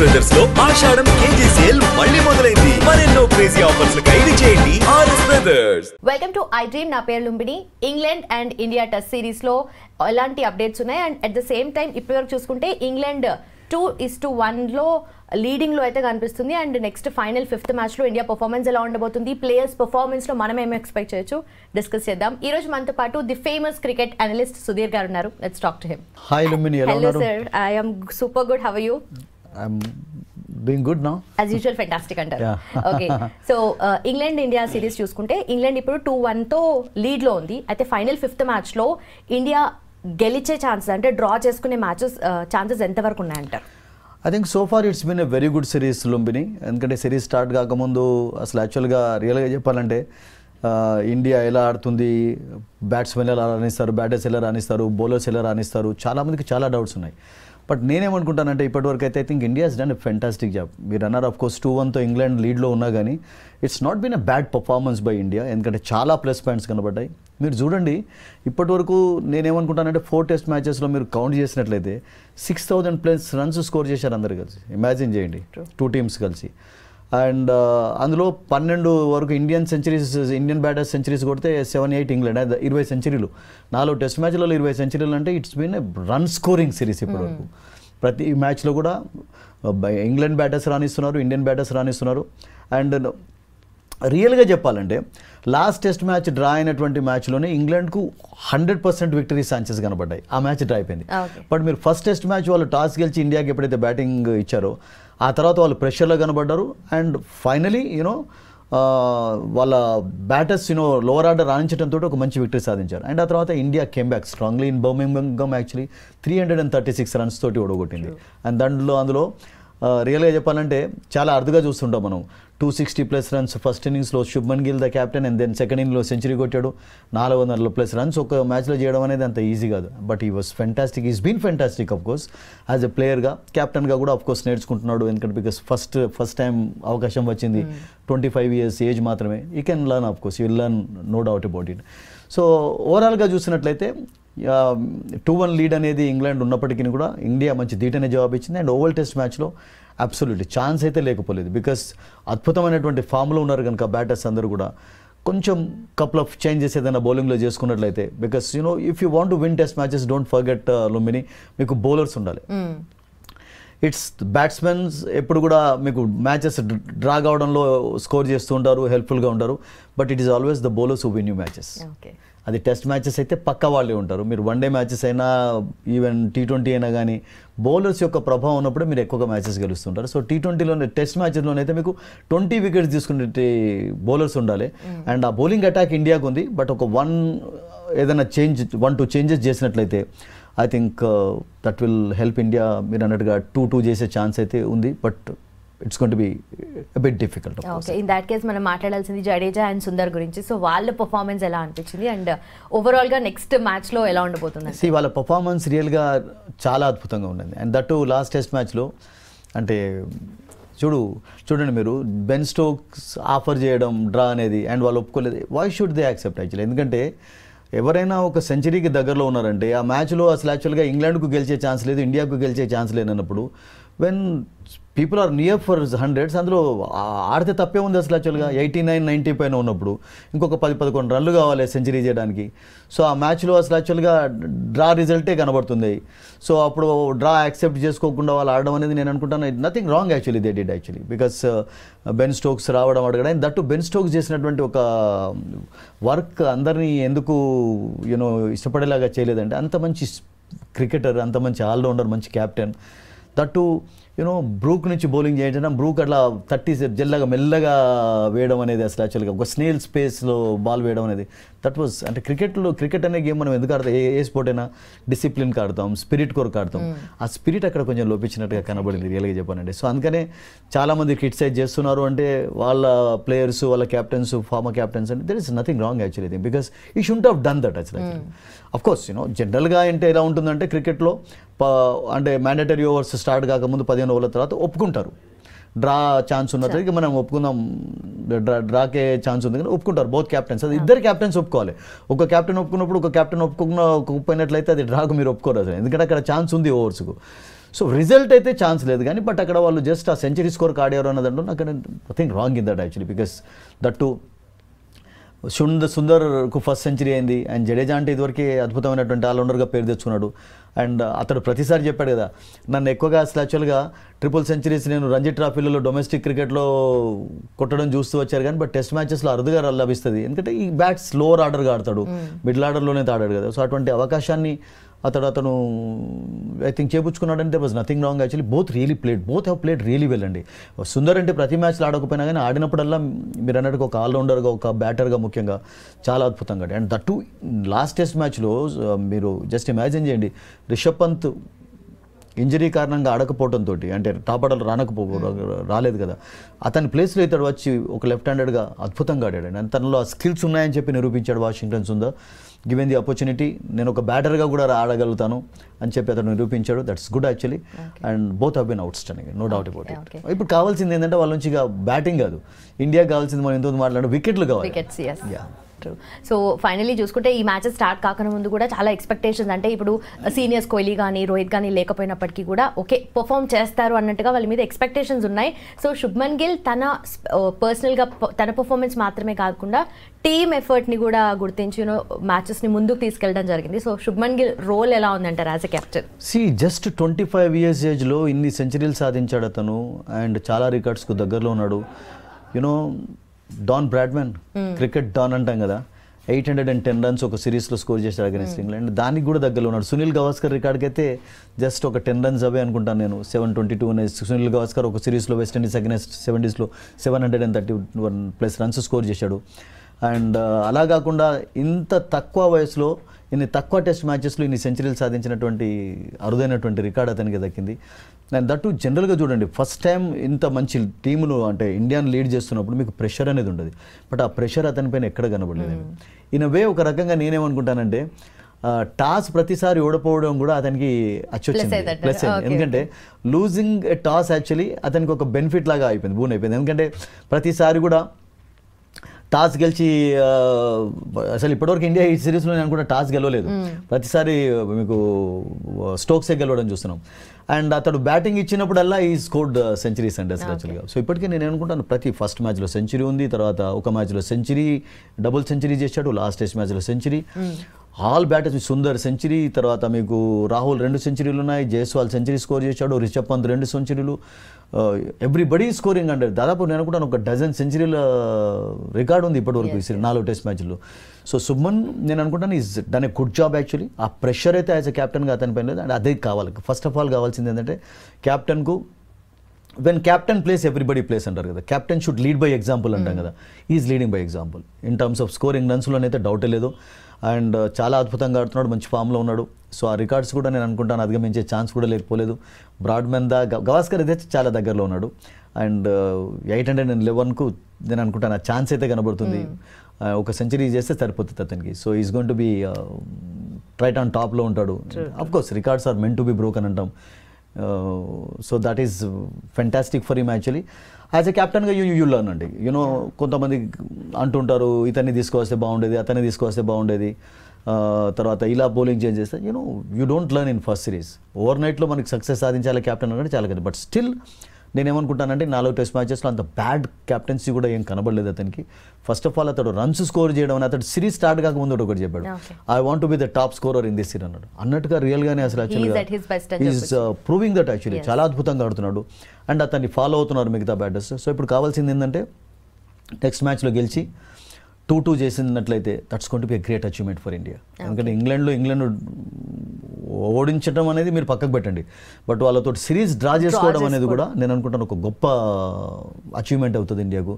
Brothers లో ఆషాఢం KG sale మళ్ళీ మొదలైంది. మరెన్నో క్రేజీ ఆఫర్స్ ఖైదీ చేయండి RS brothers. Welcome to I dream. నా పేరు Lumbini. England and India test series లో ఎలాంటి అప్డేట్స్ ఉన్నాయి and at the same time ఇప్పటివరకు చూసుకుంటే ఇంగ్లాండ్ 2-1 లో లీడింగ్ లో అయితే కనిపిస్తుంది and next final 5th match లో ఇండియా పర్ఫార్మెన్స్ ఎలా ఉండబోతుంది, ప్లేయర్స్ పర్ఫార్మెన్స్ లో మనం ఏమి ఎక్స్పెక్ట్ చేయొచ్చు డిస్కస్ చేద్దాం. ఈ రోజు మనతో పాటు the famous cricket analyst Sudhir గారు ఉన్నారు. Let's talk to him. Hi Lumbini, ఎలా హలో ఉన్నారు? Sir, I am super good. How are you? I am doing good now. As usual fantastic అంటారు. Okay, so England India series చూసుకుంటే England ఇప్పుడు 2-1 తో lead లో ఉంది. అయితే ఫైనల్ 5th మ్యాచ్ లో ఇండియా గెలిచే ఛాన్సెస్ అంటే డ్రా చేసుకునే మ్యాచెస్ ఛాన్సెస్ ఎంతవరకు ఉన్నాయంటారు? I think so far it's been a very good series Lumbini. ఎందుకంటే సిరీస్ స్టార్ట్ కాకముందు అసలు యాక్చువల్గా రియల్గా చెప్పాలంటే ఇండియా ఎలా ఆడుతుంది, బ్యాట్స్మెన్ ఎలా రాణిస్తారు, బ్యాటర్స్ ఎలా రాణిస్తారు, బౌలర్స్ ఎలా రాణిస్తారు, చాలామందికి చాలా డౌట్స్ ఉన్నాయి. బట్ నేనేమనుకుంటానంటే ఇప్పటివరకు అయితే I think India has done a fantastic job. మీరు అన్నారు ఆఫ్ కోర్స్ 2-1తో ఇంగ్లాండ్ లీడ్లో ఉన్నా కానీ it's not been a bad performance by India. ఎందుకంటే చాలా ప్లస్ పాయింట్స్ కనబడ్డాయి. మీరు చూడండి ఇప్పటివరకు నేనేమనుకుంటానంటే 4 టెస్ట్ మ్యాచెస్లో మీరు కౌంట్ చేసినట్లయితే 6000+ రన్స్ స్కోర్ చేశారు అందరు కలిసి. ఇమాజిన్ చేయండి, 2 టీమ్స్ కలిసి. అండ్ అందులో 12 వరకు ఇండియన్ బ్యాటర్స్ సెంచరీస్ కొడితే 7-8 ఇంగ్లాండ్. 20 సెంచరీలు 4 టెస్ట్ మ్యాచ్లలో 20 సెంచరీలు అంటే it's been a run scoring series ఇప్పటివరకు. ప్రతి మ్యాచ్లో కూడా ఇంగ్లాండ్ బ్యాటర్స్ రాణిస్తున్నారు, ఇండియన్ బ్యాటర్స్ రాణిస్తున్నారు. అండ్ రియల్గా చెప్పాలంటే లాస్ట్ టెస్ట్ మ్యాచ్ డ్రా అయినటువంటి మ్యాచ్లోనే ఇంగ్లాండ్కు 100% విక్టరీ ఛాన్సెస్ కనబడ్డాయి. ఆ మ్యాచ్ డ్రా అయిపోయింది. బట్ మీరు ఫస్ట్ టెస్ట్ మ్యాచ్ వాళ్ళు టాస్ గెలిచి ఇండియాకి ఎప్పుడైతే బ్యాటింగ్ ఇచ్చారో ఆ తర్వాత వాళ్ళు ప్రెషర్లో కనబడ్డారు. అండ్ ఫైనలీ వాళ్ళ బ్యాటర్స్ లోవర్ ఆర్డర్ రాణించడంతో ఒక మంచి విక్టరీ సాధించారు. అండ్ ఆ తర్వాత India came back strongly in Birmingham. Actually 336 runs తోటి ఓడగొట్టింది. అండ్ అందులో రియల్గా చెప్పాలంటే చాలా అరుదుగా చూస్తుంటాం మనం. 260+ రన్స్ ఫస్ట్ ఇన్నింగ్స్లో Shubman Gill the captain, and then second ఇన్నింగ్లో సెంచరీ కొట్టాడు. 400+ రన్స్ ఒక మ్యాచ్లో చేయడం అనేది అంత ఈజీ కాదు. But he was fantastic, he's been fantastic of course. As a ప్లేయర్గా, క్యాప్టెన్గా కూడా ఆఫ్ కోర్స్ నేర్చుకుంటున్నాడు. ఎందుకంటే బికాస్ ఫస్ట్ టైం అవకాశం వచ్చింది. 25 years ఏజ్ మాత్రమే. You can learn of course, you will learn, no doubt about it. So ఓవరాల్గా చూసినట్లయితే 2-1 lead అనేది ఇంగ్లాండ్ ఉన్నప్పటికీ కూడా ఇండియా మంచి ధీటనే జవాబు ఇచ్చింది. అండ్ ఓవల్ టెస్ట్ మ్యాచ్లో అబ్సల్యూట్లీ ఛాన్స్ అయితే లేకపోలేదు. బికాస్ అద్భుతమైనటువంటి ఫామ్లో ఉన్నారు కనుక బ్యాటర్స్ అందరూ కూడా కొంచెం కపుల్ ఆఫ్ చేంజెస్ ఏదైనా బౌలింగ్లో చేసుకున్నట్లయితే, because if you want to win test matches don't forget Lumbini, మీకు బౌలర్స్ ఉండాలి. ఇట్స్ బ్యాట్స్మెన్స్ ఎప్పుడు కూడా మీకు మ్యాచెస్ డ్రా కావడంలో స్కోర్ చేస్తూ ఉంటారు, హెల్ప్ఫుల్గా ఉంటారు. But it is always the bowlers who win you matches. అది టెస్ట్ మ్యాచెస్ అయితే పక్క వాళ్ళే ఉంటారు. మీరు వన్డే మ్యాచెస్ అయినా ఈవెన్ T20 అయినా కానీ బౌలర్స్ యొక్క ప్రభావం ఉన్నప్పుడే మీరు ఎక్కువగా మ్యాచెస్ గెలుస్తుంటారు. సో T20లోనే టెస్ట్ మ్యాచెస్లోనైతే మీకు 20 వికెట్స్ తీసుకునే బౌలర్స్ ఉండాలి. అండ్ ఆ బౌలింగ్ అటాక్ ఇండియాకు ఉంది. బట్ ఒక ఏదైనా 1-2 చేంజెస్ చేసినట్లయితే I think that will help India. మీరు అన్నట్టుగా 2-2 చేసే ఛాన్స్ అయితే ఉంది. But it's going to B a bit difficult. Okay, in that case మనం మాట్లాడాల్సింది జడేజా అండ్ సుందర్ గురించి. సో వాళ్ళ పర్ఫార్మెన్స్ ఎలా అనిపించింది అండ్ ఓవరాల్గా నెక్స్ట్ మ్యాచ్లో ఎలా ఉండబోతుంది? వాళ్ళ పర్ఫార్మెన్స్ రియల్గా చాలా అద్భుతంగా ఉన్నది. అండ్ దట్ లాస్ట్ టెస్ట్ మ్యాచ్లో అంటే చూడండి మీరు, బెన్ స్టోక్స్ ఆఫర్ చేయడం డ్రా అనేది అండ్ వాళ్ళు ఒప్పుకోలేదు. Why should they accept actually? ఎందుకంటే ఎవరైనా ఒక సెంచరీకి దగ్గరలో ఉన్నారంటే ఆ మ్యాచ్లో అసలు యాక్చువల్గా ఇంగ్లాండ్కు గెలిచే ఛాన్స్ లేదు, ఇండియాకు గెలిచే ఛాన్స్ లేనప్పుడు when people are near for 100s అందులో ఆడితే తప్పే ఉంది అసలు. యాక్చువల్గా 89-90 పైన ఉన్నప్పుడు ఇంకొక 10-11 రన్లు కావాలి సెంచరీ చేయడానికి. సో ఆ మ్యాచ్లో అసలు యాక్చువల్గా డ్రా రిజల్టే కనబడుతుంది. సో అప్పుడు డ్రా యాక్సెప్ట్ చేసుకోకుండా వాళ్ళు ఆడడం అనేది నేను అనుకుంటాను nothing wrong actually they did actually. Because Ben Stokes రావడం అడగడం, దట్టు బెన్ స్టోక్స్ చేసినటువంటి ఒక వర్క్ అందరినీ ఎందుకు ఇష్టపడేలాగా చేయలేదంటే అంత మంచి క్రికెటర్, అంత మంచి ఆల్రౌండర్, మంచి క్యాప్టెన్. దట్టు బ్రూక్ నుంచి బౌలింగ్ చేయడం, బ్రూక్ అట్లా 30 జల్లగా మెల్లగా వేయడం అనేది అసలు యాక్చువల్గా ఒక స్నేల్ స్పేస్లో బాల్ వేయడం అనేది దట్ వాజ్ అంటే క్రికెట్ అనే గేమ్ మనం ఎందుకు ఆడతాం, ఏ స్పోర్ట్ అయినా డిసిప్లిన్కి ఆడతాం, స్పిరిట్ కొరకు ఆడతాం. ఆ స్పిరిట్ అక్కడ కొంచెం లోపించినట్టుగా కనబడింది రియల్గా చెప్పానండి. సో అందుకనే చాలామంది క్రిటిసైజ్ చేస్తున్నారు అంటే వాళ్ళ ప్లేయర్స్, వాళ్ళ క్యాప్టెన్స్, ఫార్మర్ క్యాప్టెన్స్ అంటే there is nothing wrong actually. Because you should have done that actually. Of course జనరల్గా అంటే ఎలా ఉంటుందంటే క్రికెట్లో అంటే మ్యాండేటరీ ఓవర్స్ స్టార్ట్ కాకముందు 15 ఓవర్ల తర్వాత ఒప్పుకుంటారు. డ్రా ఛాన్స్ ఉన్నది, ఇక మనం ఒప్పుకుందాం, డ్రాకే ఛాన్స్ ఉంది కానీ ఒప్పుకుంటారు బోత్ క్యాప్టెన్స్. అది ఇద్దరు క్యాప్టెన్స్ ఒప్పుకోవాలి. ఒక క్యాప్టెన్ ఒప్పుకున్నప్పుడు ఒక క్యాప్టెన్ ఒప్పుకుపోయినట్లయితే అది డ్రాకు మీరు ఒప్పుకోరు అసలు, ఎందుకంటే అక్కడ ఛాన్స్ ఉంది ఓవర్స్కు. సో రిజల్ట్ అయితే ఛాన్స్ లేదు కానీ బట్ అక్కడ వాళ్ళు జస్ట్ ఆ సెంచరీ స్కోర్ ఆడారు అన్నదంటూ నాకు nothing wrong in that actually because that to సుందర్కు ఫస్ట్ సెంచరీ అయింది అండ్ జడేజా అంటే ఇదివరకే అద్భుతమైనటువంటి ఆల్రౌండర్గా పేరు తెచ్చుకున్నాడు అండ్ అతడు ప్రతిసారి చెప్పాడు కదా నన్ను ఎక్కువగా అసలు యాక్చువల్గా ట్రిపుల్ సెంచరీస్ నేను రంజీ ట్రాఫీలలో డొమెస్టిక్ క్రికెట్లో కొట్టడం చూస్తూ వచ్చారు కానీ బట్ టెస్ట్ మ్యాచెస్లో అరుదుగా లభిస్తుంది ఎందుకంటే ఈ బ్యాట్స్ లోవర్ ఆర్డర్గా ఆడతాడు మిడిల్ ఆర్డర్లోనే ఆడాడు కదా సో అటువంటి అవకాశాన్ని అతను ఐ థింక్ చేపుచ్చుకున్నాడంటే there was nothing wrong actually both have played really well అండి సుందర్ అంటే ప్రతి మ్యాచ్లో ఆడకపోయినా కానీ ఆడినప్పుడల్లా మీరు అన్నట్టుగా ఒక ఆల్రౌండర్గా ఒక బ్యాటర్గా ముఖ్యంగా చాలా అద్భుతంగా అండ్ దట్టు లాస్ట్ టెస్ట్ మ్యాచ్లో మీరు జస్ట్ ఇమాజిన్ చేయండి రిషబ్ పంత్ ఇంజరీ కారణంగా ఆడకపోవడంతో అంటే టాప్ ఆర్డర్ రాలేదు కదా అతని ప్లేస్లో ఇతడు వచ్చి ఒక లెఫ్ట్ హ్యాండెడ్గా అద్భుతంగా ఆడాడు అండ్ తనలో ఆ స్కిల్స్ ఉన్నాయని చెప్పి నిరూపించాడు Washington Sundar given the opportunity నేను ఒక బ్యాటర్గా కూడా ఆడగలుగుతాను అని చెప్పి అతను నిరూపించాడు that's good actually and both have been outstanding no doubt about it ఇప్పుడు కావాల్సింది ఏంటంటే వాళ్ళ నుంచి బ్యాటింగ్ కాదు ఇండియాకి కావాల్సింది మనం ఎంతో మాట్లాడు వికెట్లు కావాలి సో ఫైనలీ చూసుకుంటే ఈ మ్యాచెస్ స్టార్ట్ కాకన ముందు కూడా చాలా ఎక్స్పెక్టేషన్స్ అంటే ఇప్పుడు సీనియర్స్ కోహ్లీ కానీ రోహిత్ కానీ లేకపోయినప్పటికీ కూడా ఓకే పర్ఫామ్ చేస్తారు అన్నట్టుగా వాళ్ళ మీద ఎక్స్పెక్టేషన్స్ ఉన్నాయి సో శుభ్మన్ గిల్ తన పర్సనల్గా తన పర్ఫార్మెన్స్ మాత్రమే కాకుండా టీమ్ ఎఫర్ట్ని కూడా గుర్తించి మ్యాచెస్ని ముందుకు తీసుకెళ్ళడం జరిగింది సో శుభ్మన్ గిల్ రోల్ ఎలా ఉందంటారు as a captain just 25 years ఏజ్లో ఇన్ని సెంచరీలు సాధించాడు అతను అండ్ చాలా రికార్డ్స్కు దగ్గరలో ఉన్నాడు you know Don Bradman cricket Don అంటాం కదా 810 runs ఒక సిరీస్లో స్కోర్ చేశాడు అగెన్స్ట్ ఇంగ్లాండ్ దానికి కూడా దగ్గరలో ఉన్నాడు సునీల్ గవాస్కర్ రికార్డ్కి అయితే జస్ట్ ఒక 10 runs అవే అనుకుంటాను నేను 722 అనేది సునీల్ గవాస్కర్ ఒక సిరీస్లో వెస్టిండీస్ అగెన్స్ట్ 70s లో 731+ runs స్కోర్ చేశాడు అండ్ అలా కాకుండా ఇంత తక్కువ వయసులో ఇన్ని తక్కువ టెస్ట్ మ్యాచెస్లో ఇన్ని సెంచరీలు సాధించినటువంటి అరుదైనటువంటి రికార్డ్ అతనికి దక్కింది అండ్ దట్టు జనరల్గా చూడండి ఫస్ట్ టైం ఇంత మంచి టీమును అంటే ఇండియాను లీడ్ చేస్తున్నప్పుడు మీకు ప్రెషర్ అనేది ఉండదు బట్ ఆ ప్రెషర్ అతనిపైన ఎక్కడ కనబడలేదు ఇన్ వే ఒక రకంగా నేనేమనుకుంటానంటే టాస్ ప్రతిసారి ఓడిపోవడం కూడా అతనికి అచ్చొచ్చింది ప్లస్ ఎందుకంటే లూజింగ్ ఎ టాస్ యాక్చువల్లీ అతనికి ఒక బెనిఫిట్ లాగా అయిపోయింది బూన్ అయిపోయింది ఎందుకంటే ప్రతిసారి కూడా టాస్ గెలిచి అసలు ఇప్పటివరకు ఇండియా ఈ సిరీస్లో నేను అనుకుంటే టాస్ గెలవలేదు ప్రతిసారి మీకు స్టోక్సే గెలవడం చూస్తున్నాం అండ్ అతడు బ్యాటింగ్ ఇచ్చినప్పుడల్లా ఈ స్కోర్డ్ సెంచరీస్ అండి అసలు యాక్చువల్గా సో ఇప్పటికీ నేను అనుకుంటాను ప్రతి ఫస్ట్ మ్యాచ్లో సెంచరీ ఉంది తర్వాత ఒక మ్యాచ్లో సెంచరీ డబుల్ సెంచరీ చేశాడు లాస్ట్ టెస్ట్ మ్యాచ్లో century all batters Sundar century తర్వాత మీకు రాహుల్ 2 సెంచరీలు ఉన్నాయి జైస్వాల్ సెంచరీ స్కోర్ చేశాడు రిషబ్ పంత్ 2 సెంచరీలు ఎవ్రీబడీ స్కోరింగ్ అంటే దాదాపు నేను అనుకుంటాను ఒక డజన్ సెంచరీల రికార్డు ఉంది ఇప్పటివరకు ఈ 4 టెస్ట్ మ్యాచ్లు సో సుమన్ నేను అనుకుంటాను is done a good job actually ఆ ప్రెషర్ అయితే యాజ్ ఎ క్యాప్టెన్గా అతని పైన లేదు అండ్ అదే కావాలి ఫస్ట్ ఆఫ్ ఆల్ కావాల్సింది ఏంటంటే క్యాప్టెన్కు when captain plays everybody plays అంటారు కదా captain should lead by example అంటాం కదా is leading by example in terms of scoring రన్స్లోనైతే డౌటే లేదు అండ్ చాలా అద్భుతంగా ఆడుతున్నాడు మంచి ఫామ్లో ఉన్నాడు సో ఆ రికార్డ్స్ కూడా నేను అనుకుంటాను అధిగమించే ఛాన్స్ కూడా లేకపోలేదు బ్రాడ్మెన్ గవాస్కర్ అయితే చాలా దగ్గరలో ఉన్నాడు అండ్ 811కు నేను అనుకుంటాను ఆ ఛాన్స్ అయితే కనబడుతుంది ఒక సెంచరీ చేస్తే సరిపోతుంది అతనికి so is going to be right on టాప్లో ఉంటాడు of course records are meant to be broken అంటాం so that is fantastic for him actually as a క్యాప్టెన్గా యూ లర్న్ అండి యూనో కొంతమంది అంటుంటారు ఇతన్ని తీసుకొస్తే బాగుండేది అతన్ని తీసుకొస్తే బాగుండేది తర్వాత ఇలా బౌలింగ్ చేంజ్ చేస్తే you know you don't learn in first series over నైట్లో మనకి సక్సెస్ సాధించాలి క్యాప్టెన్ అంటే చాలా కదా బట్ స్టిల్ నేనేమనుకుంటానంటే 4 టెస్ట్ మ్యాచెస్లో అంత బ్యాడ్ క్యాప్టెన్సీ కూడా ఏం కనబడలేదు అతనికి ఫస్ట్ ఆఫ్ ఆల్ అతడు రన్స్ స్కోర్ చేయడం అని అతడు సిరీస్ స్టార్ట్ కాకముందు ఒకటి చెప్పాడు I want to be the top scorer in this series అన్నాడు అన్నట్టుగా రియల్గానే అసలు యాక్చువల్గా ఈజ్ ప్రూవింగ్ దట్ యాక్చువల్లీ చాలా అద్భుతంగా ఆడుతున్నాడు అండ్ అతన్ని ఫాలో అవుతున్నారు మిగతా బ్యాటర్స్ సో ఇప్పుడు కావాల్సింది ఏంటంటే నెక్స్ట్ మ్యాచ్లో గెలిచి 2-2 చేసినట్లయితే that's going to B a great achievement for India ఎందుకంటే ఇంగ్లాండ్ ఓడించడం అనేది మీరు పక్కకు పెట్టండి బట్ వాళ్ళతో సిరీస్ డ్రా చేసుకోవడం అనేది కూడా నేను అనుకుంటాను ఒక గొప్ప అచీవ్మెంట్ అవుతుంది ఇండియాకు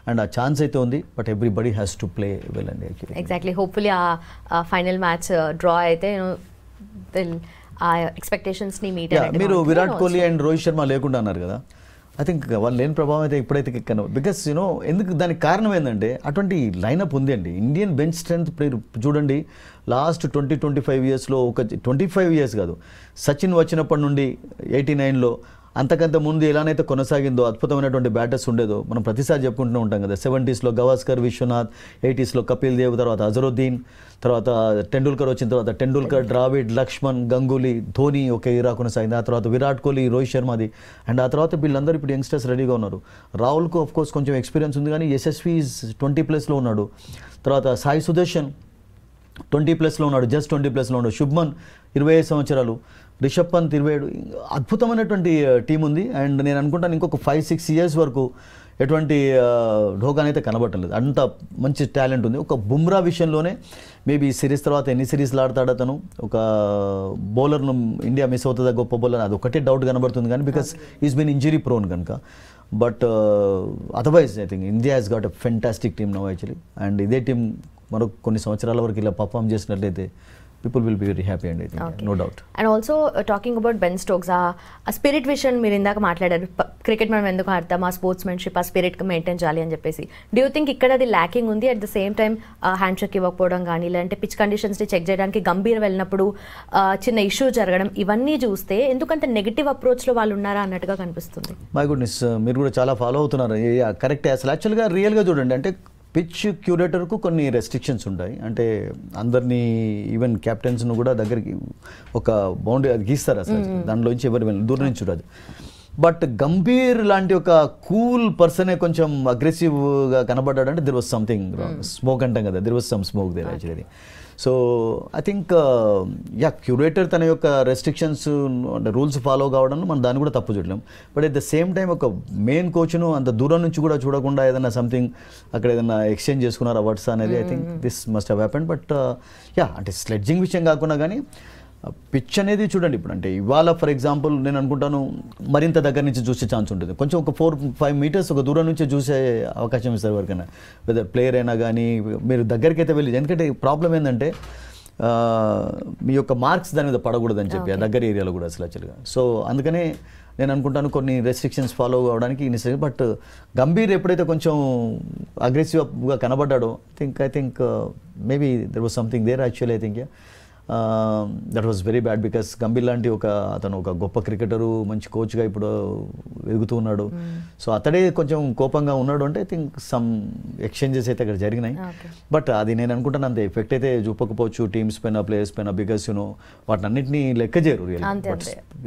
అండ్ ఆ ఛాన్స్ అయితే ఉంది but everybody has to play well అండి ఎగ్జాక్ట్లీ హోప్ఫుల్లీ ఆ ఫైనల్ మ్యాచ్ డ్రా అయితే ఆ ఎక్స్పెక్టేషన్స్ని మీట్ మీరు విరాట్ కోహ్లీ అండ్ రోహిత్ శర్మ లేకుండా అన్నారు కదా ఐ థింక్ వాళ్ళు లేని ప్రభావం అయితే ఇప్పుడైతే ఎక్కాను బికాస్ యూనో ఎందుకు దానికి కారణం ఏంటంటే అటువంటి లైనప్ ఉంది అండి ఇండియన్ బెంచ్ స్ట్రెంత్ చూడండి లాస్ట్ 20-25 yearsలో ఒక 25 years కాదు సచిన్ వచ్చినప్పటి నుండి 89లో అంతకంత ముందు ఎలానైతే కొనసాగిందో అద్భుతమైనటువంటి బ్యాటర్స్ ఉండేదో మనం ప్రతిసారి చెప్పుకుంటూ ఉంటాం కదా. 70s గవాస్కర్, విశ్వనాథ్, 80s కపిల్ దేవ్, తర్వాత అజరుద్దీన్, తర్వాత టెండూల్కర్ వచ్చిన తర్వాత టెండూల్కర్, ద్రావిడ్, లక్ష్మణ్, గంగూలీ, ధోని ఒక ఇరా కొనసాగింది. ఆ తర్వాత విరాట్ కోహ్లీ, రోహిత్ శర్మది, అండ్ ఆ తర్వాత వీళ్ళందరూ ఇప్పుడు యంగ్స్టర్స్ రెడీగా ఉన్నారు. రాహుల్కు ఆఫ్ కోర్స్ కొంచెం ఎక్స్పీరియన్స్ ఉంది కానీ యశస్వి 20+లో ఉన్నాడు. తర్వాత సాయి సుదర్శన్ 20+లో ఉన్నాడు, జస్ట్ 20+లో ఉన్నాడు. శుభ్మన్ 25 సంవత్సరాలు, రిషబ్ పంత్ 27. అద్భుతమైనటువంటి టీం ఉంది. అండ్ నేను అనుకుంటాను ఇంకొక 5-6 ఇయర్స్ వరకు ఎటువంటి ఢోకానైతే కనబట్టలేదు, అంత మంచి టాలెంట్ ఉంది. ఒక బుమ్రా విషయంలోనే మేబీ సిరీస్ తర్వాత ఎన్ని సిరీస్లు ఆడతాడు అతను, ఒక బౌలర్ను ఇండియా మిస్ అవుతుందా గొప్ప బౌలర్, అది ఒకటే డౌట్ కనబడుతుంది కానీ because is been injury prone కనుక. But otherwise I think India has got a fantastic team now actually. And ఇదే టీం మరో కొన్ని సంవత్సరాల వరకు ఇలా పర్ఫామ్ చేసినట్లయితే people will be very happy and I think no doubt. And also talking about Ben Stokes, ఆ spirit విషయం మీరు ఇందాక మాట్లాడారు, క్రికెట్ మనం ఎందుకు ఆడతాం, ఆ స్పోర్ట్స్మెన్షిప్, ఆ స్పిరిట్ మెయింటైన్ చేయాలి అని చెప్పేసి. డూ యూ థింక్ ఇక్కడ అది ల్యాకింగ్ ఉంది? At the same time hand shake ఇవ్వకపోవడం కానీ, లేదంటే పిచ్ కండిషన్స్ని చెక్ చేయడానికి గంభీర్ వెళ్ళినప్పుడు చిన్న ఇష్యూ జరగడం, ఇవన్నీ చూస్తే ఎందుకంటే నెగిటివ్ అప్రోచ్లో వాళ్ళు ఉన్నారా అన్నట్టుగా కనిపిస్తుంది. మై గుడ్నెస్, మీరు కూడా చాలా ఫాలో అవుతున్నారు. కరెక్ట్. అసలు యాక్చువల్గా రియల్గా చూడండి, అంటే పిచ్ క్యూరేటర్కు కొన్ని రెస్ట్రిక్షన్స్ ఉంటాయి. అంటే అందరినీ ఈవెన్ క్యాప్టెన్స్ను కూడా దగ్గరికి ఒక బౌండరీ అది గీస్తారు, అసలు దానిలోంచి ఎవరు దూరం నుంచి చూడదు. బట్ గంభీర్ లాంటి ఒక కూల్ పర్సనే కొంచెం అగ్రెసివ్గా కనబడ్డాడంటే దెర్ వాజ్ సంథింగ్ స్మోక్ అంటాం కదా, there was some smoke there actually. So I think curator తన యొక్క రెస్ట్రిక్షన్స్ అంటే రూల్స్ ఫాలో కావడం మనం దాన్ని కూడా తప్పు చూడలేం. But at the same time ఒక మెయిన్ కోచ్ను అంత దూరం నుంచి కూడా చూడకుండా ఏదైనా సంథింగ్ అక్కడ ఏదైనా ఎక్స్చేంజ్ చేసుకున్నారు అవార్డ్స్ అనేది I think this must have happened. But అంటే స్లెడ్జింగ్ విషయం కాకుండా కానీ పిచ్ అనేది చూడండి ఇప్పుడు, అంటే ఇవాళ ఫర్ ఎగ్జాంపుల్ నేను అనుకుంటాను మరింత దగ్గర నుంచి చూసే ఛాన్స్ ఉంటుంది, కొంచెం ఒక 4-5 మీటర్స్ ఒక దూరం నుంచి చూసే అవకాశం ఇస్తారు ఎవరికైనా, వెదర్ ప్లేయర్ అయినా కానీ మీరు దగ్గరికి అయితే వెళ్ళి. ఎందుకంటే ప్రాబ్లం ఏంటంటే మీ యొక్క మార్క్స్ దాని మీద పడకూడదని చెప్పి ఆ దగ్గర ఏరియాలో కూడా అసలు యాక్చువల్గా. సో అందుకనే నేను అనుకుంటాను కొన్ని రెస్ట్రిక్షన్స్ ఫాలో అవ్వడానికి నెసరీ. బట్ గంభీర్ ఎప్పుడైతే కొంచెం అగ్రెసివ్గా కనబడ్డాడో I think maybe there was something there actually. I think that was very bad because Gambhir లాంటి అతను ఒక గొప్ప క్రికెటరు, మంచి కోచ్గా ఇప్పుడు ఎదుగుతూ ఉన్నాడు. సో అతడే కొంచెం కోపంగా ఉన్నాడు అంటే ఐ థింక్ సమ్ ఎక్స్చేంజెస్ అయితే అక్కడ జరిగినాయి. బట్ అది నేను అనుకుంటాను అంత ఎఫెక్ట్ అయితే చూపకపోవచ్చు టీమ్స్ పైన, ప్లేయర్స్ పైన, బికాస్ వాటిని అన్నింటినీ లెక్క చేయరు రియల్.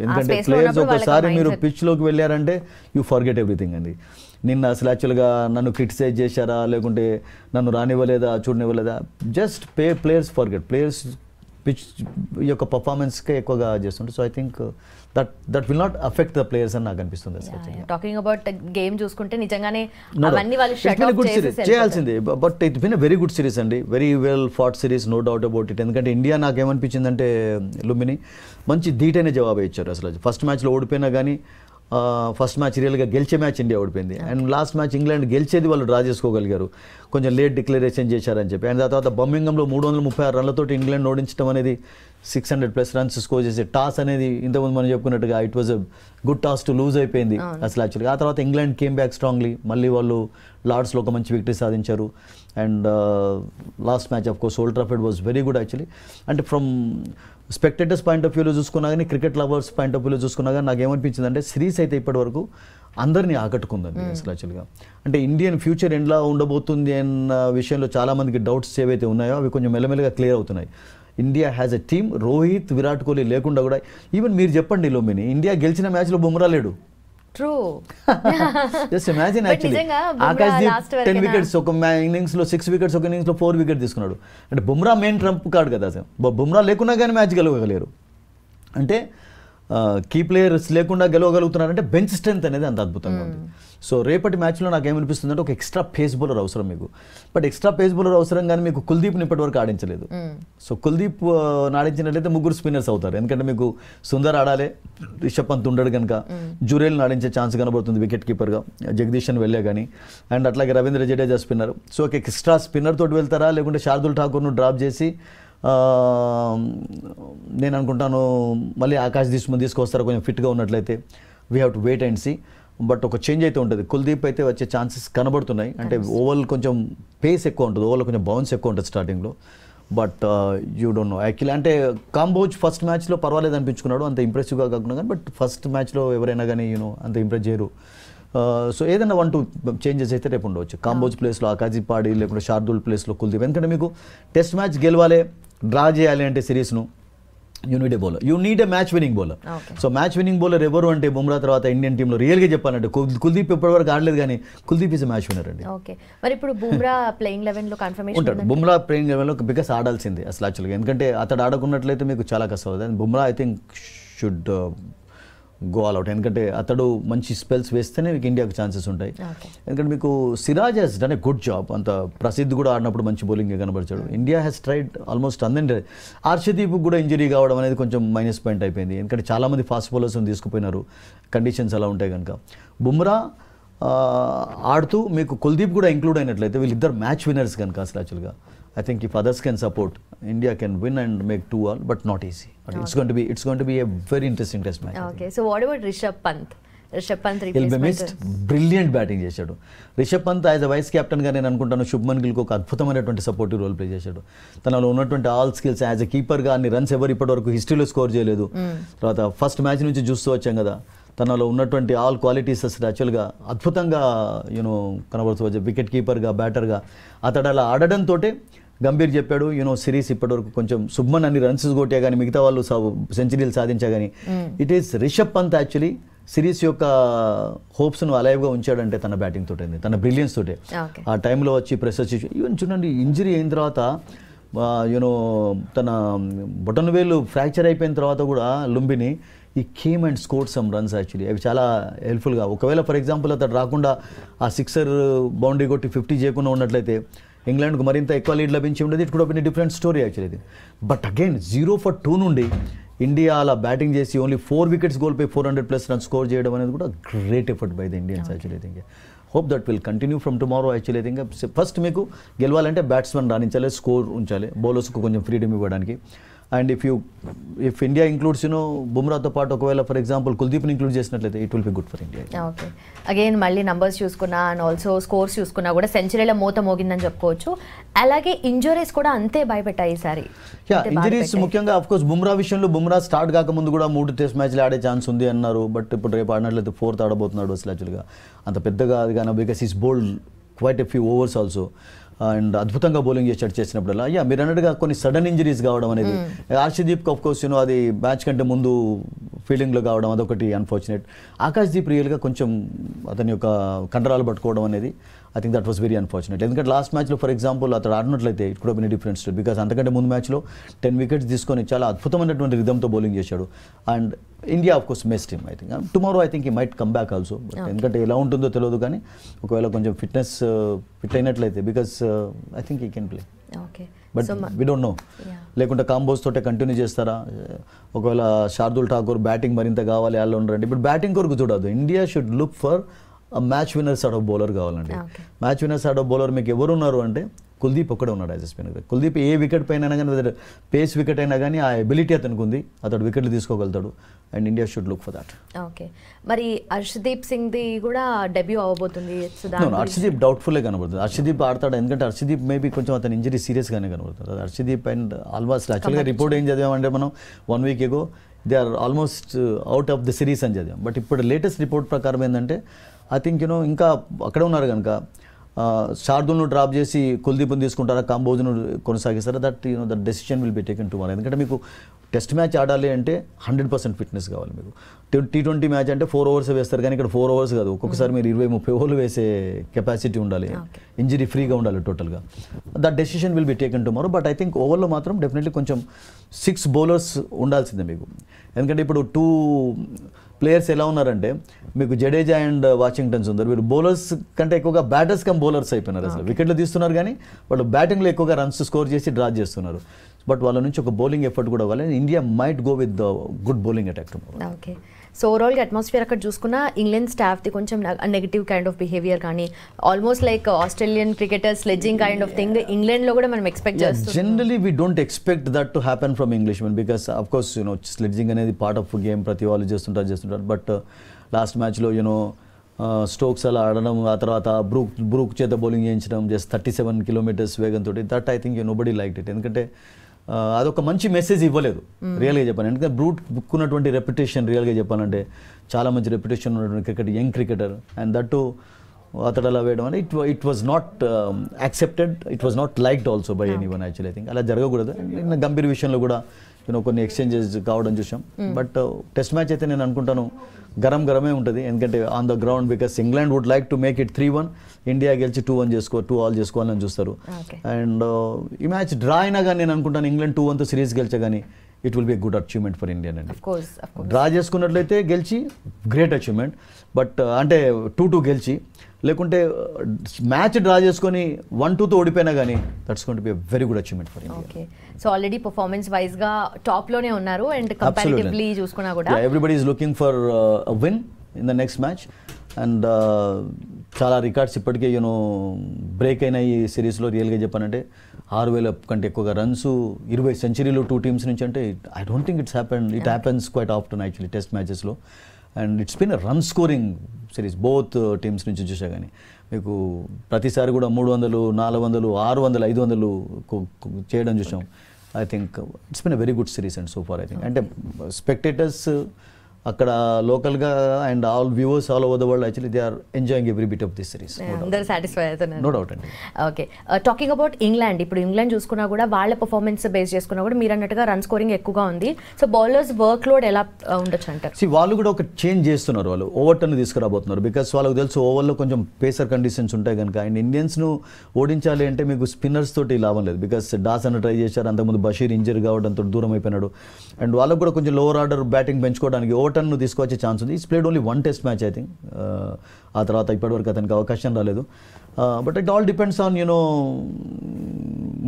ఎందుకంటే ప్లేయర్స్ ఒకసారి మీరు పిచ్లోకి వెళ్ళారంటే యూ ఫర్గెట్ ఎవ్రీథింగ్ అండి. నిన్న అసలు యాక్చువల్గా నన్ను క్రిటిసైజ్ చేశారా, లేకుంటే నన్ను రానివ్వలేదా, చూడనివ్వలేదా, just players forget. Players pitch యొక్క పర్ఫార్మెన్స్కే ఎక్కువగా చేస్తుంటారు. So I think that will not affect the players అని నాకు అనిపిస్తుంది. టాకింగ్ అబౌట్ గేమ్ చూసుకుంటే నిజంగానే అవన్నీ వాళ్ళు షట్ ఆఫ్ చేయాల్సిందే. But it been a very good series అండి, very well fought series, no doubt about it. ఎందుకంటే ఇండియా నాకేమనిపించిందంటే లుంబిని మంచి ధీటైన జవాబు ఇచ్చారు. అసలు ఫస్ట్ మ్యాచ్లో ఓడిపోయినా కానీ ఫస్ట్ మ్యాచ్ రియల్గా గెలిచే మ్యాచ్ ఇండియా ఓడిపోయింది. అండ్ లాస్ట్ మ్యాచ్ ఇంగ్లాండ్ గెలిచేది వాళ్ళు డ్రా చేసుకోగలిగారు, కొంచెం లేట్ డిక్లరేషన్ చేశారని చెప్పి. అండ్ ఆ తర్వాత బర్మింగంలో 336 రన్లతోటి ఇంగ్లాండ్ ఓడించడం అనేది 600+ రన్స్ స్కోర్ చేసే టాస్ అనేది ఇంతకుముందు మనం చెప్పుకున్నట్టుగా it was a good toss to lose అయిపోయింది అసలు యాక్చువల్గా. ఆ తర్వాత ఇంగ్లాండ్ కేమ్ బ్యాక్ స్ట్రాంగ్లీ, మళ్ళీ వాళ్ళు లార్డ్స్లో ఒక మంచి విక్టరీ సాధించారు. And last match of course old Trafford was very good actually. అంటే ఫ్రమ్ స్పెక్టేటర్స్ పాయింట్ ఆఫ్ వ్యూలో చూసుకున్నా కానీ, క్రికెట్ లవర్స్ పాయింట్ ఆఫ్ వ్యూలో చూసుకున్నా కానీ నాకు ఏమనిపించింది అంటే సిరీస్ అయితే ఇప్పటివరకు అందరినీ ఆకట్టుకుందండి అసలు యాక్చువల్గా. అంటే ఇండియన్ ఫ్యూచర్ ఎలా ఉండబోతుంది అన్న విషయంలో చాలామందికి డౌట్స్ ఏవైతే ఉన్నాయో అవి కొంచెం మెల్లమెల్లగా క్లియర్ అవుతున్నాయి. India has a team, Rohit, Virat Kohli లేకుండా కూడా ఈవెన్ మీరు చెప్పండి లోమిని, ఇండియా గెలిచిన మ్యాచ్లో బుమ్రా లేడు. True. Just imagine actually Akash Deep 10 wickets ఒక ఇన్నింగ్స్లో, 6 వికెట్స్ ఒక ఇన్నింగ్స్లో 4 వికెట్ తీసుకున్నాడు. అంటే బుమ్రా మెయిన్ ట్రంప్ కార్డ్ కదా అసలు. బుమ్రా లేకున్నా కానీ మ్యాచ్ గెలవగలేరు. అంటే కీ ప్లేయర్స్ లేకుండా గెలవగలుగుతున్నారంటే బెంచ్ స్ట్రెంత్ అనేది అంత అద్భుతంగా ఉంది. సో రేపటి మ్యాచ్లో నాకు ఏమనిపిస్తుంది అంటే ఒక ఎక్స్ట్రా పేస్ బౌలర్ అవసరం మీకు. బట్ ఎక్స్ట్రా పేస్ బౌలర్ అవసరం కానీ మీకు కుల్దీప్ని ఇప్పటివరకు ఆడించలేదు. సో కుల్దీప్ ఆడించినట్లయితే 3 స్పిన్నర్స్ అవుతారు. ఎందుకంటే మీకు సుందర్ ఆడాలి, రిషబ్ పంత్ ఉండడు కనుక జురేల్ని ఆడించే ఛాన్స్ కనబడుతుంది వికెట్ కీపర్గా, జగదీషన్ వెళ్ళే కానీ. అండ్ అట్లాగే రవీంద్ర జడేజా స్పిన్నర్. సో ఒక ఎక్స్ట్రా స్పిన్నర్ తోటి వెళ్తారా, లేకుంటే శార్దుల్ ఠాకూర్ను డ్రాప్ చేసి నేను అనుకుంటాను మళ్ళీ ఆకాష్ తీసుకొస్తారు కొంచెం ఫిట్గా ఉన్నట్లయితే. We have to wait and see. But ఒక చేంజ్ అయితే ఉంటుంది. కుల్దీప్ అయితే వచ్చే ఛాన్సెస్ కనబడుతున్నాయి. అంటే ఓవర్ కొంచెం పేస్ ఎక్కువ ఉంటుంది, ఓవర్లో కొంచెం బౌన్స్ ఎక్కువ ఉంటుంది స్టార్టింగ్లో. But you don't know actually అంటే కాంబోజ్ ఫస్ట్ మ్యాచ్లో పర్వాలేదు అనిపించుకున్నాడు, అంత ఇంప్రెసివ్గా కాకుండా కానీ, బట్ ఫస్ట్ మ్యాచ్లో ఎవరైనా కానీ అంత ఇంప్రెస్ చేయరు. సో ఏదైనా 1-2 చేంజెస్ అయితే రేపు ఉండవచ్చు. కాంబోజ్ ప్లేస్లో ఆకాశీ పాడి, లేకుంటే శార్దూల్ ప్లేస్లో కుల్దీప్. ఎందుకంటే మీకు టెస్ట్ మ్యాచ్ గెలవాలి, డ్రా చేయాలి అంటే సిరీస్ను, you need a bowler, you need a match winning bowler. So match winning bowler ఎవరు అంటే బుమ్రా తర్వాత ఇండియన్ టీంలో రియల్గా చెప్పాలంటే కుల్దీప్ ఇప్పటివరకు ఆడలేదు, కానీ కుల్దీప్ ఈజ్ మ్యాచ్ విన్నర్ అండి. ఓకే, మరి ఇప్పుడు బుమ్రా ప్లేయింగ్ 11లో కన్ఫర్మేషన్ ఉంటాడు. బుమ్రా ప్లేయింగ్ 11లో బికాస్ ఆడాల్సిందే అసలు యాక్చువల్గా, ఎందుకంటే అతడు ఆడకున్నట్లయితే మీకు చాలా కష్టం అవుతుంది. And Bumrah I think should go all out, ఎందుకంటే అతడు మంచి స్పెల్స్ వేస్తేనే మీకు ఇండియాకు ఛాన్సెస్ ఉంటాయి. ఎందుకంటే మీకు Siraj has done a good job, అంత ప్రసిద్ధి కూడా ఆడినప్పుడు మంచి బౌలింగ్ కనబరిచాడు. ఇండియా హ్యాస్ ట్రైడ్ ఆల్మోస్ట్ అందరి. హర్షదీప్ కూడా ఇంజరీ కావడం అనేది కొంచెం మైనస్ పాయింట్ అయిపోయింది, ఎందుకంటే చాలామంది ఫాస్ట్ బౌలర్స్ని తీసుకుపోయినారు, కండిషన్స్ అలా ఉంటాయి కనుక. బుమ్రా ఆడుతూ మీకు కుల్దీప్ కూడా ఇంక్లూడ్ అయినట్లయితే వీళ్ళిద్దరు మ్యాచ్ విన్నర్స్ కనుక అసలు యాక్చువల్గా I think if others can support, India can win and make 2-2, but not easy. But it's going to be a very interesting test match. Okay, so what about Rishabh Pant? Rishabh Pant he'll be replacement. missed. Brilliant batting చేశాడు Rishabh Pant. As a vice కెప్టెన్గా నేను అనుకుంటాను శుభ్మన్ గిల్కి ఒక అద్భుతమైనటువంటి supportive role play చేశాడు. తనలో ఉన్నటువంటి all skills, as a కీపర్గా అన్ని రన్స్ ఎవరు ఇప్పటివరకు హిస్టరీలో స్కోర్ చేయలేదు. తర్వాత ఫస్ట్ మ్యాచ్ నుంచి చూస్తూ వచ్చాం కదా, తనలో ఉన్నటువంటి ఆల్ క్వాలిటీస్ అసలు యాక్చువల్గా అద్భుతంగా కనబడుతూ, వికెట్ కీపర్గా, బ్యాటర్గా అతడు అలా ఆడడంతో గంభీర్ చెప్పాడు సిరీస్ ఇప్పటివరకు కొంచెం శుభ్మన్ అన్ని రన్స్ కొట్టే కానీ మిగతా వాళ్ళు సెంచరీలు సాధించా కానీ it is Rishabh Pant actually series యొక్క హోప్స్ను అలైవ్గా ఉంచాడంటే తన బ్యాటింగ్ తోటే, తన బ్రిలియన్స్ తోటే. ఆ టైంలో వచ్చి ప్రెషర్ చేసి ఈవెన్ చూడండి ఇంజరీ అయిన తర్వాత తన బొటన్ వేలు ఫ్రాక్చర్ అయిపోయిన తర్వాత కూడా లుంబిని ఈ came and scored some runs actually, అవి చాలా హెల్ప్ఫుల్గా. ఒకవేళ ఫర్ ఎగ్జాంపుల్ అతడు రాకుండా ఆ సిక్సర్ బౌండరీ కొట్టి 50 చేయకుండా ఉన్నట్లయితే ఇంగ్లాండ్కు మరింత ఎక్కువ లీడ్ లభించి ఉండేది. It could have been different story actually ఇది. బట్ అగైన్ 0-2 నుండి ఇండియా అలా బ్యాటింగ్ చేసి ఓన్లీ 4 వికెట్స్ కోల్పోయి 400+ రన్స్ స్కోర్ చేయడం అనేది కూడా great effort by the Indians actually. Think hope that will continue from tomorrow actually. Think first మీకు గెలవాలంటే బ్యాట్స్మెన్ రాణించాలి, స్కోర్ ఉంచాలి, బౌలర్స్కు కొంచెం ఫ్రీడమ్ ఇవ్వడానికి. అండ్ ఇఫ్ ఇండియా ఇంక్లూడ్స్ బుమ్రాతో పాటు ఒకవేళ ఫర్ ఎగ్జాంపుల్ కుల్దీప్ని ఇంక్లూడ్ చేసినట్లయితే it will be good for India. Okay, again మళ్ళీ numbers చూసుకున్నా అండ్ ఆల్సో స్కోర్స్ చూసుకున్నా కూడా సెంచరీల మూత మోగిందని చెప్పుకోవచ్చు. అలాగే ఇంజురీస్ కూడా అంతే భయపెట్టాయి ఈసారి. ఇంజరీస్ ముఖ్యంగా అఫ్ కోర్స్ బుమ్రా విషయంలో, బుమ్రా స్టార్ట్ కాకముందు కూడా 3 టెస్ట్ మ్యాచ్లు ఆడే ఛాన్స్ ఉంది అన్నారు. బట్ ఇప్పుడు రేపు ఆడినట్లయితే 4th ఆడబోతున్నాడు అసలు యాక్చువల్గా. అంత పెద్దగా అది కానీ because is bowled quite a few overs also and అద్భుతంగా బౌలింగ్ చేసినప్పుడల్లా మీరు అన్నట్టుగా కొన్ని సడన్ ఇంజరీస్ కావడం అనేది. హర్షదీప్ ఆఫ్ కోర్స్ అది మ్యాచ్ కంటే ముందు ఫీల్డింగ్లో కావడం అదొకటి అన్ఫార్చునేట్. ఆకాశ్దీప్ రియల్గా కొంచెం అతని యొక్క కండరాలు పట్టుకోవడం అనేది I think that was very unfortunate. ఎందుకంటే లాస్ట్ మ్యాచ్లో ఫర్ ఎగ్జాంపుల్ అతడు ఆడినట్లయితే it could have been a different story, because అంతకంటే ముందు మ్యాచ్లో 10 వికెట్స్ తీసుకొని చాలా అద్భుతమైనటువంటి రిథమ్తో బౌలింగ్ చేశాడు. And India of course missed him. I think tomorrow I think he might come back also. ఎందుకంటే ఎలా ఉంటుందో తెలియదు కానీ ఒకవేళ కొంచెం ఫిట్ అయినట్లయితే because I think he can play. Okay, but we don't know. లేకుంటే కాంబోస్ తోటే కంటిన్యూ చేస్తారా, ఒకవేళ శార్దుల్ ఠాకూర్ బ్యాటింగ్ మరింత కావాలి వాళ్ళు ఉండరండి. ఇప్పుడు బ్యాటింగ్ కొరకు చూడదు, India should look for match winners of bowler కావాలండి. మ్యాచ్ విన్నర్స్ ఆఫ్ బౌలర్ మీకు ఎవరు ఉన్నారు అంటే కుల్దీప్ ఒక్కడే ఉన్నాడు as a spinner. Kuldeep A wicket పైన అయినా కానీ పేస్ వికెట్ అయినా కానీ ఆ ఎబిలిటీ అతనికి ఉంది, అతడు వికెట్లు తీసుకోగలుగుతాడు. And India should look for that. Okay, మరి హర్షదీప్ సింగ్ది కూడా డెబ్యూ అవ్వబోతుంది. హర్షదీప్ డౌట్ఫుల్లే కనబడుతుంది. హర్షదీప్ ఆడతాడు, ఎందుకంటే హర్షదీప్ మేబీ కొంచెం అతని ఇంజరీ సీరియస్గానే కనబడుతుంది. హర్షదీప్ అండ్ ఆల్మోస్ట్ యాక్చువల్గా రిపోర్ట్ ఏం చదివామంటే మనం 1 week ago they are almost out of the series అని చదివాం. బట్ ఇప్పుడు లేటెస్ట్ రిపోర్ట్ ప్రకారం ఏంటంటే ఐ థింక్ ఇంకా అక్కడే ఉన్నారు కనుక శార్దుల్ను డ్రాప్ చేసి కుల్దీప్ని తీసుకుంటారా, కాంబోజ్ను కొనసాగిస్తారా, that that decision will be taken tomorrow. ఎందుకంటే మీకు టెస్ట్ మ్యాచ్ ఆడాలి అంటే 100% ఫిట్నెస్ కావాలి. మీకు T20 మ్యాచ్ అంటే 4 overs వేస్తారు, కానీ ఇక్కడ 4 overs కాదు, ఒక్కొక్కసారి మీరు 20-30 ఓవర్లు వేసే కెపాసిటీ ఉండాలి, ఇంజరీ ఫ్రీగా ఉండాలి టోటల్గా. That decision will be taken tomorrow. But I think ఓవర్లో మాత్రం డెఫినెట్లీ కొంచెం 6 bowlers ఉండాల్సిందే మీకు. ఎందుకంటే ఇప్పుడు 2 players ఎలా ఉన్నారంటే మీకు జడేజా అండ్ వాషింగ్టన్స్ ఉన్నారు, వీళ్ళు బౌలర్స్ కంటే ఎక్కువగా బ్యాటర్స్ కమ్ బౌలర్స్ అయిపోయినారు. అసలు వికెట్లు తీస్తున్నారు కానీ వాళ్ళు బ్యాటింగ్లో ఎక్కువగా రన్స్ స్కోర్ చేసి డ్రా చేస్తున్నారు. బట్ వాళ్ళ నుంచి ఒక బౌలింగ్ ఎఫర్ట్ కూడా కావాలి. India might go with good bowling attack tomorrow. Okay, so ఓవరాల్గా అట్మాస్ఫియర్ అక్కడ చూసుకున్నా ఇంగ్లాండ్ స్టాఫ్ది కొంచెం నెగిటివ్ కైండ్ ఆఫ్ బిహేవియర్ కానీ almost like Australian cricketers sledging kind of thing ఇంగ్లాండ్లో కూడా మనం ఎక్స్పెక్ట్ చేస్తాం. Generally we don't expect that to happen from Englishmen because of course sledging అనేది పార్ట్ ఆఫ్ గేమ్, ప్రతి వాళ్ళు చేస్తుంటారు. బట్ లాస్ట్ మ్యాచ్లో స్టోక్స్ అలా ఆడడం, ఆ తర్వాత బ్రూక్ చేత బౌలింగ్ చేయించడం జస్ట్ 37 కిలోమీటర్స్ వేగంతో, that I think nobody like it. ఎందుకంటే అదొక మంచి మెసేజ్ ఇవ్వలేదు రియల్గా చెప్పాను. ఎందుకంటే బ్రూక్ ఉన్నటువంటి రెప్యుటేషన్ రియల్గా చెప్పాలంటే చాలా మంచి రెప్యుటేషన్ ఉన్నటువంటి cricket, young cricketer, and that అతడు అలా వేయడం అంటే it was not accepted, it was not liked also by any one actually. I think అలా జరగకూడదు. గంభీర్ విషయంలో కూడా కొన్ని ఎక్స్చేంజెస్ కావడం చూసాం. బట్ టెస్ట్ మ్యాచ్ అయితే నేను అనుకుంటాను గరమే ఉంటుంది. ఎందుకంటే on the ground, because England would like to make it 3-1, India గెలిచి 2-1 చేసుకోవాలని చూస్తారు. అండ్ ఈ మ్యాచ్ డ్రా అయినా కానీ నేను అనుకుంటాను ఇంగ్లాండ్ 2-1తో సిరీస్ గెలిచా కానీ it will be a good achievement for India అండి. డ్రా చేసుకున్నట్లయితే గెలిచి గ్రేట్ అచీవ్మెంట్, బట్ అంటే 2-2 గెలిచి, లేకుంటే మ్యాచ్ డ్రా చేసుకొని 1-2తో ఓడిపోయినా కానీ that's going to B a very good achievement for India. Okay, so already performance wise గా టాప్ లోనే ఉన్నారు అండ్ కంపారిటివ్లీ చూసుకున్నా కూడా everybody is looking for a win in the next match. And చాలా records ఇప్పటికే బ్రేక్ అయిన ఈ సిరీస్లో రియల్గా చెప్పానంటే 6,000 కంటే ఎక్కువగా రన్స్, 20 సెంచరీలు 2 టీమ్స్ నుంచి. అంటే I don't think it happens quite often actually test మ్యాచెస్లో. And it's been a run scoring series both teams నుంచి చూసా కానీ మీకు ప్రతిసారి కూడా 300, 400, 600, 500 చేయడం చూసాం. I think it's been a very good series and so far I think. అంటే స్పెక్టేటర్స్ అక్కడ లోకల్గా and all viewers all over the world actually they are enjoying every bit of this series. అందరూ సాటిస్ఫై అవుతున్నారు, no doubt అండి. Okay, talking about England, ఇప్పుడు England చూసుకున్నా కూడా వాళ్ళ పర్ఫార్మెన్స్ బేస్ చేసుకున్నా కూడా మీరు అన్నట్టుగా రన్ స్కోరింగ్ ఎక్కువగా ఉంది. సో బౌలర్స్ వర్క్ లోడ్ ఎలా ఉండొచ్చు అంటారు? వాళ్ళు కూడా ఒక చేంజ్ చేస్తున్నారు, వాళ్ళు ఓవర్ టర్న్ తీసుకురాబోతున్నారు. బికాస్ వాళ్ళకి తెలుసు ఓవర్లో కొంచెం పేసర్ కండిషన్స్ ఉంటాయి కనుక. అండ్ ఇండియన్స్ను ఓడించాలి అంటే మీకు స్పిన్నర్స్ తోటి లాభం లేదు. బికాస్ డాసన్ ట్రై చేశారు, అంతకుముందు బషీర్ ఇంజరీ కావడంతో దూరం అయిపోయినాడు. అండ్ వాళ్ళకు కూడా కొంచెం లోవర్ ఆర్డర్ బ్యాటింగ్ పెంచుకోవడానికి ఓవర్ టర్న్ తీసుకొచ్చే ఛాన్స్ ఉంది. It's played only 1 test match I think. ఆ తర్వాత ఇప్పటివరకు అతనికి అవకాశం రాలేదు. But it all depends on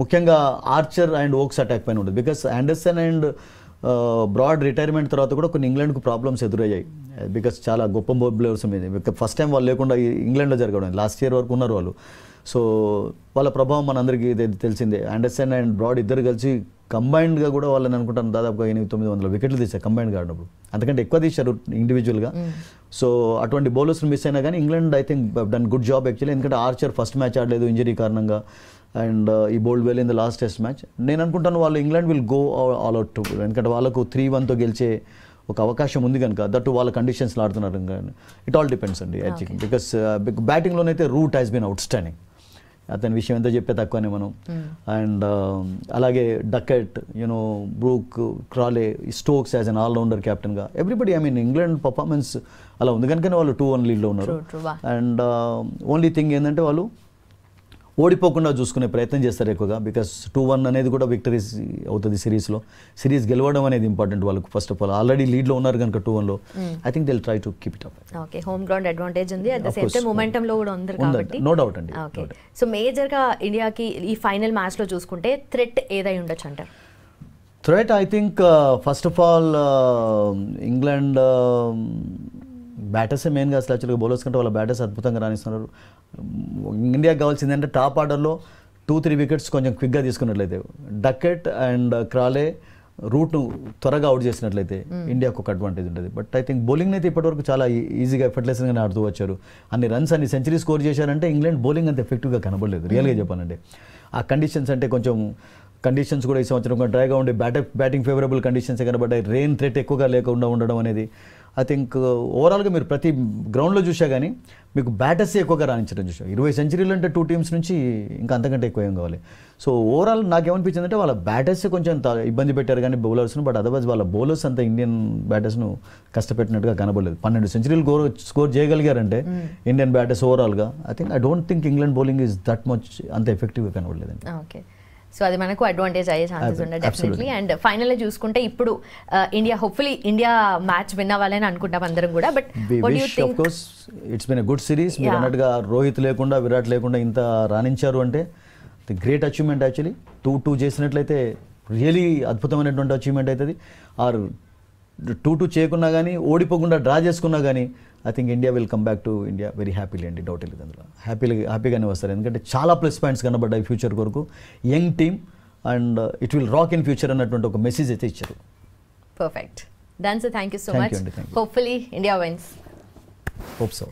ముఖ్యంగా ఆర్చర్ అండ్ ఓక్స్ అటాక్ పైన ఉంటుంది. Because Anderson and Broad retirement తర్వాత కూడా కొన్ని ఇంగ్లాండ్కు ప్రాబ్లమ్స్ ఎదురయ్యాయి. బికాస్ చాలా గొప్ప బౌలర్స్ మీద ఫస్ట్ టైం వాళ్ళు లేకుండా ఇంగ్లాండ్లో జరగడం, లాస్ట్ ఇయర్ వరకు ఉన్నారు వాళ్ళు. సో వాళ్ళ ప్రభావం మనందరికీ తెలిసిందే. ఆండర్సన్ అండ్ బ్రాడ్ ఇద్దరు కలిసి కంబైన్డ్గా కూడా వాళ్ళని అనుకుంటాను దాదాపుగా 800-900 వికెట్లు తీశారు కంబైన్డ్గా ఆడినప్పుడు, అంతకంటే ఎక్కువ తీశారు ఇండివిజువల్గా. సో అటువంటి బౌలర్స్ని మిస్ అయినా కానీ England I think done good job actually. ఎందుకంటే ఆర్చర్ ఫస్ట్ మ్యాచ్ ఆడలేదు ఇంజరీ కారణంగా, అండ్ ఈ bowled well in the last test match. నేను అనుకుంటాను వాళ్ళు England will go all out to, ఎందుకంటే వాళ్ళకు 3-1తో గెలిచే ఒక అవకాశం ఉంది కనుక. దట్టు వాళ్ళ కండిషన్స్లో ఆడుతున్నారు. ఇట్ ఆల్ డిపెండ్స్ అండి ఐ థింక్. బికాస్ బ్యాటింగ్లోనైతే Root has been outstanding, అతని విషయం ఎంత చెప్పే తక్కువనే మనం. అండ్ అలాగే Duckett, Brook, Crawley, Stokes as an allrounder క్యాప్టెన్గా everybody I mean England performance అలా ఉంది కనుకనే వాళ్ళు 2-1 లీడ్లో ఉన్నారు. అండ్ ఓన్లీ థింగ్ ఏంటంటే వాళ్ళు ఓడిపోకుండా చూసుకునే ప్రయత్నం చేస్తారు ఎక్కువగా. బికాస్ 2-1 అనేది కూడా విక్టరీస్ అవుతుంది సిరీస్లో. సిరీస్ గెలవడం అనేది ఇంపార్టెంట్ వాళ్ళకు. ఫస్ట్ ఆఫ్ ఆల్ ఆల్రెడీ లీడ్లో ఉన్నారు కనుక 2-1లో I think they will try to keep it up. Okay, home ground advantage ఉంది, అట్ ద సేమ్ టైం మొమెంటంలో కూడా ఉంది కాబట్టి నో డౌట్ అండి. ఓకే, సో మేజర్గా ఇండియాకి ఈ ఫైనల్ మ్యాచ్లో చూసుకుంటే థ్రెట్ ఏదై ఉండొచ్చు అంటారు? Threat I think first of all England బ్యాటర్సే మెయిన్గా అసలు యాక్చువల్గా బౌలర్స్ కంటే వాళ్ళ బ్యాటర్స్ అద్భుతంగా రాణిస్తున్నారు. ఇండియాకి కావాల్సిందంటే టాప్ ఆర్డర్లో 2-3 వికెట్స్ కొంచెం క్విక్గా తీసుకున్నట్లయితే, డకెట్ అండ్ క్రాలే రూట్ను త్వరగా అవుట్ చేసినట్లయితే ఇండియాకు ఒక అడ్వాంటేజ్ ఉంటుంది. బట్ ఐ థింక్ బౌలింగ్ అయితే ఇప్పటివరకు చాలా ఈజీగా ఎఫర్ట్లెస్గానే ఆడుతూ వచ్చారు. అన్ని రన్స్ అన్ని సెంచరీ స్కోర్ చేశారంటే ఇంగ్లాండ్ బౌలింగ్ అంత ఎఫెక్టివ్గా కనబడలేదు రియల్గా చెప్పాలంటే. ఆ కండిషన్స్ అంటే కొంచెం కండిషన్స్ కూడా ఈ సంవత్సరం డ్రైగా ఉండే బ్యాటింగ్ ఫేవరబుల్ కండిషన్సే కనబడ్డాయి. రెయిన్ థ్రెట్ ఎక్కువగా లేకుండా ఉండడం అనేది ఐ థింక్ ఓవరాల్గా మీరు ప్రతి గ్రౌండ్లో చూసా కానీ మీకు బ్యాటర్సే ఎక్కువగా రాణించడం చూసాం. 20 సెంచరీలు అంటే 2 టీమ్స్ నుంచి ఇంకా అంతకంటే ఎక్కువ ఏం కావాలి. సో ఓవరాల్ నాకేమనిపించింది అంటే వాళ్ళ బ్యాటర్సే కొంచెం ఇబ్బంది పెట్టారు కానీ బౌలర్స్ను. బట్ అదర్వైజ్ వాళ్ళ బౌలర్స్ అంత ఇండియన్ బ్యాటర్స్ను కష్టపెట్టినట్టుగా కనబడలేదు. 12 సెంచరీలు స్కోర్ చేయగలిగారంటే ఇండియన్ బ్యాటర్స్ ఓవరాల్గా I don't think England bowling is that much అంత ఎఫెక్టివ్గా కనబడలేదండి. ఓకే, సో అది మనకు అడ్వాంటేజ్ అయ్యే ఛాన్సెస్ ఉన్నాయి డెఫినెట్లీ. అండ్ ఫైనల్ చూసుకుంటే ఇప్పుడు India hopefully India match win అవ్వాలని అనుకుంటాం అందరం కూడా. But of course it's been a good series. మీరు అన్నట్టుగా రోహిత్ లేకుండా విరాట్ లేకుండా ఇంత రాణించారు అంటే గ్రేట్ అచీవ్మెంట్ యాక్చువల్లీ. 2-2 చేసినట్లయితే రియలీ అద్భుతమైనటువంటి అచీవ్మెంట్ అవుతుంది. ఆర్ 2-2 చేయకున్నా కానీ ఓడిపోకుండా డ్రా చేసుకున్నా కానీ I think India will come back to India very happily అండి, డౌట్ లేదు అందులో. హ్యాపీగానే వస్తారు. ఎందుకంటే చాలా ప్లస్ పాయింట్స్ కనబడ్డాయి ఫ్యూచర్ కొరకు. Young team and it will rock in future అన్నటువంటి ఒక మెసేజ్ అయితే ఇచ్చారు. Perfect, thank you so much. Hopefully India wins. Hope so.